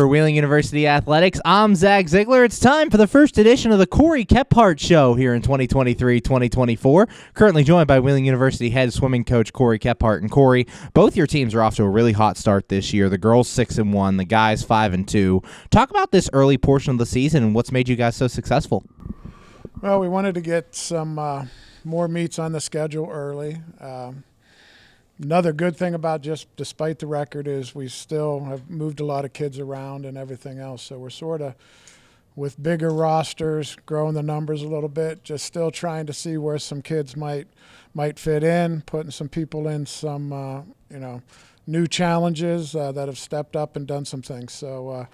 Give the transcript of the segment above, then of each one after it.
For Wheeling University Athletics, I'm Zach Ziegler. It's time for the first edition of the Cory Kephart Show here in 2023-2024. Currently joined by Wheeling University head swimming coach Cory Kephart. And Cory, both your teams are off to a really hot start this year. The girls 6-1, the guys 5-2. Talk about this early portion of the season and what's made you guys so successful. Well, we wanted to get some more meets on the schedule early. Another good thing about just despite the record is we still have moved a lot of kids around and everything else. So we're sort of with bigger rosters, growing the numbers a little bit, just still trying to see where some kids might fit in, putting some people in some new challenges that have stepped up and done some things. So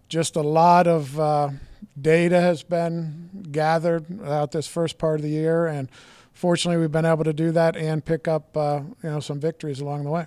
just a lot of data has been gathered throughout this first part of the year, and fortunately, we've been able to do that and pick up, some victories along the way.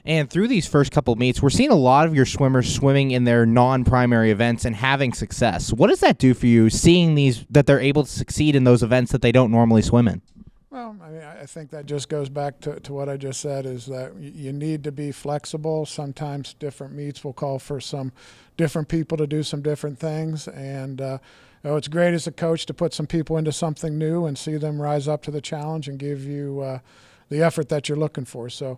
And through these first couple meets, we're seeing a lot of your swimmers swimming in their non-primary events and having success. What does that do for you, seeing that they're able to succeed in those events that they don't normally swim in? Well, I think that just goes back to what I just said, is that you need to be flexible. Sometimes different meets will call for some different people to do some different things, and it's great as a coach to put some people into something new and see them rise up to the challenge and give you the effort that you're looking for. So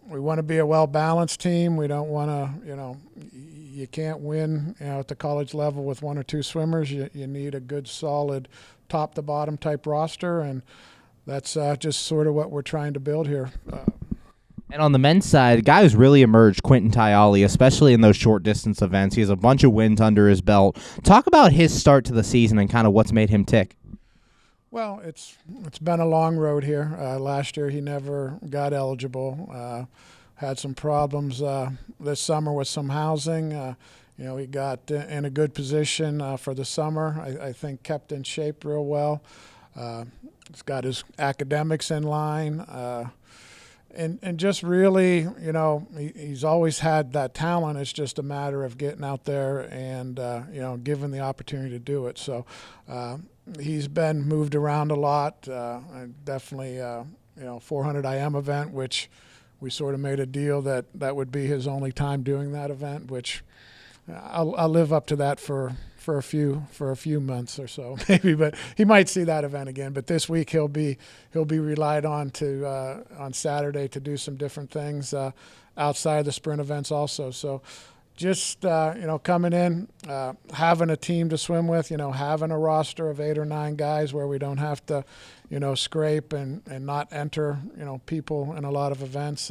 we want to be a well-balanced team. We don't want to, you can't win at the college level with one or two swimmers. You need a good, solid, top-to-bottom type roster, and that's just sort of what we're trying to build here. And on the men's side, the guy who's really emerged, Quentin Tayali, especially in those short-distance events. He has a bunch of wins under his belt. Talk about his start to the season and kind of what's made him tick. Well, it's been a long road here. Last year he never got eligible. Had some problems this summer with some housing. He got in a good position for the summer. I think kept in shape real well. He's got his academics in line. And just really, he's always had that talent. It's just a matter of getting out there and, given the opportunity to do it. So he's been moved around a lot. Definitely, 400 IM event, which we sort of made a deal that would be his only time doing that event, which I'll live up to that for a few months or so maybe, but he might see that event again. But this week he'll be relied on to on Saturday to do some different things outside the sprint events also. So just coming in, having a team to swim with, having a roster of 8 or 9 guys where we don't have to scrape and not enter people in a lot of events.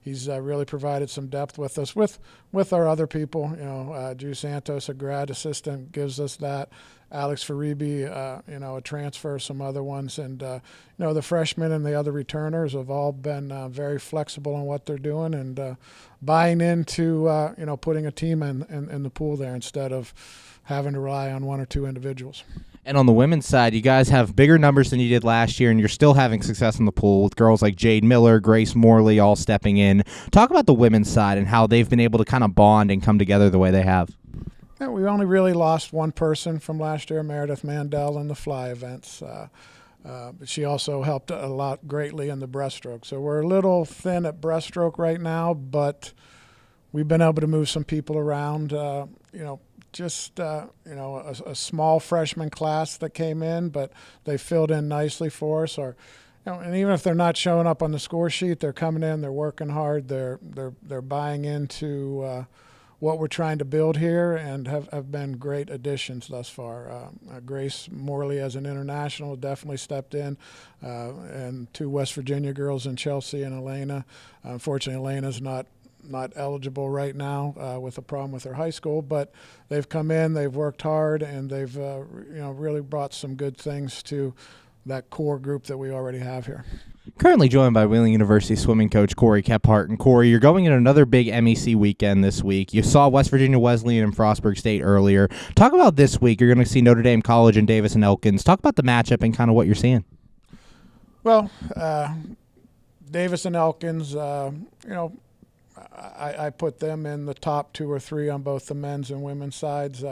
He's really provided some depth with us, with our other people. Drew Santos, a grad assistant, gives us that. Alex Faribi, a transfer, some other ones. And, the freshmen and the other returners have all been very flexible in what they're doing and buying into, putting a team in the pool there instead of having to rely on 1 or 2 individuals. And on the women's side, you guys have bigger numbers than you did last year, and you're still having success in the pool with girls like Jade Miller, Grace Morley all stepping in. Talk about the women's side and how they've been able to kind of bond and come together the way they have. Yeah, we only really lost one person from last year, Meredith Mandel, in the fly events. But she also helped a lot greatly in the breaststroke. So we're a little thin at breaststroke right now, but we've been able to move some people around. Just a small freshman class that came in, but they filled in nicely for us. And even if they're not showing up on the score sheet, they're coming in, they're working hard, they're buying into what we're trying to build here, and have been great additions thus far. Grace Morley, as an international, definitely stepped in, and 2 West Virginia girls in Chelsea and Elena. Unfortunately, Elena's not eligible right now with a problem with her high school, but they've come in, they've worked hard, and they've really brought some good things to that core group that we already have here. Currently joined by Wheeling University swimming coach Cory Kephart. And Cory, you're going in another big MEC weekend this week. You saw West Virginia Wesleyan and Frostburg State earlier. Talk about this week. You're going to see Notre Dame College and Davis and Elkins. Talk about the matchup and kind of what you're seeing. Well, Davis and Elkins, I put them in the top 2 or 3 on both the men's and women's sides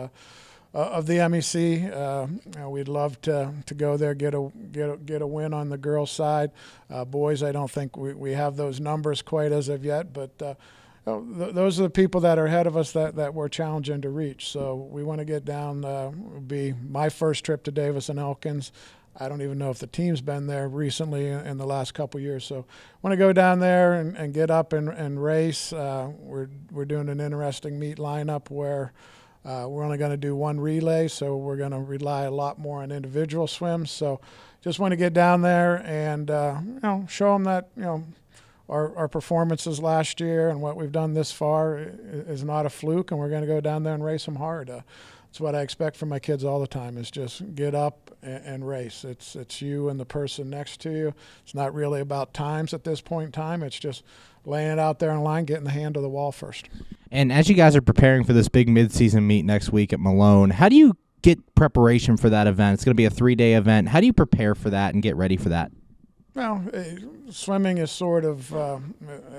of the MEC. We'd love to go there, get a win on the girls' side. Boys, I don't think we have those numbers quite as of yet, but those are the people that are ahead of us that we're challenging to reach. So we want to get down. It'll be my first trip to Davis and Elkins. I don't even know if the team's been there recently in the last couple years. So I want to go down there and get up and race. We're doing an interesting meet lineup where we're only going to do one relay, so we're going to rely a lot more on individual swims. So just want to get down there and show them that our performances last year and what we've done this far is not a fluke, and we're going to go down there and race them hard. That's what I expect from my kids all the time, is just get up and race. It's you and the person next to you. It's not really about times at this point in time. It's just laying it out there in line, getting the hand to the wall first. And as you guys are preparing for this big midseason meet next week at Malone, how do you get preparation for that event? It's going to be a 3-day event. How do you prepare for that and get ready for that? Well, swimming is sort of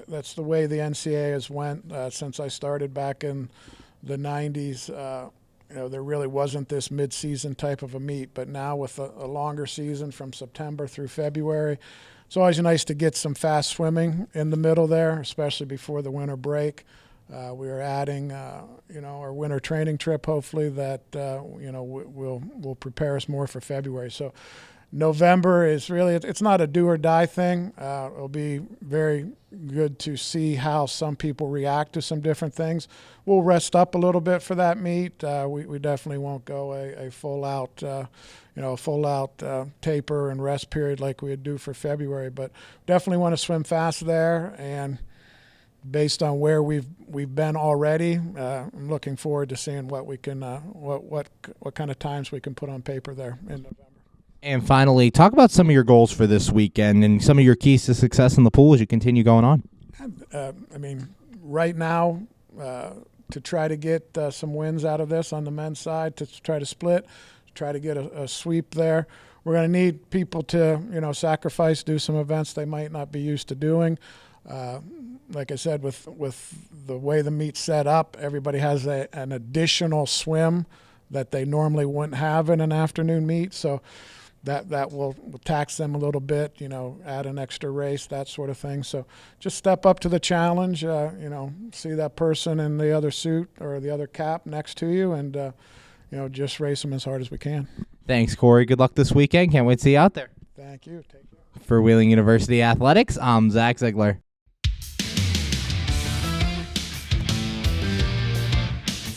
that's the way the NCAA has went since I started back in the 90s. There really wasn't this mid-season type of a meet, but now with a longer season from September through February, it's always nice to get some fast swimming in the middle there, especially before the winter break. We are adding, our winter training trip, hopefully, that will prepare us more for February. So November is really, it's not a do or die thing. It'll be very good to see how some people react to some different things. We'll rest up a little bit for that meet. We definitely won't go a full out, taper and rest period like we would do for February, but definitely want to swim fast there. And based on where we've been already, I'm looking forward to seeing what we can, what kind of times we can put on paper there in November. And finally, talk about some of your goals for this weekend and some of your keys to success in the pool as you continue going on. Right now, to try to get some wins out of this on the men's side, to try to split, to try to get a sweep there. We're going to need people to, sacrifice, do some events they might not be used to doing. Like I said, with the way the meet's set up, everybody has an additional swim that they normally wouldn't have in an afternoon meet. So that will tax them a little bit, add an extra race, that sort of thing. So just step up to the challenge, see that person in the other suit or the other cap next to you and, just race them as hard as we can. Thanks, Cory. Good luck this weekend. Can't wait to see you out there. Thank you. Take care. For Wheeling University Athletics, I'm Zach Ziegler.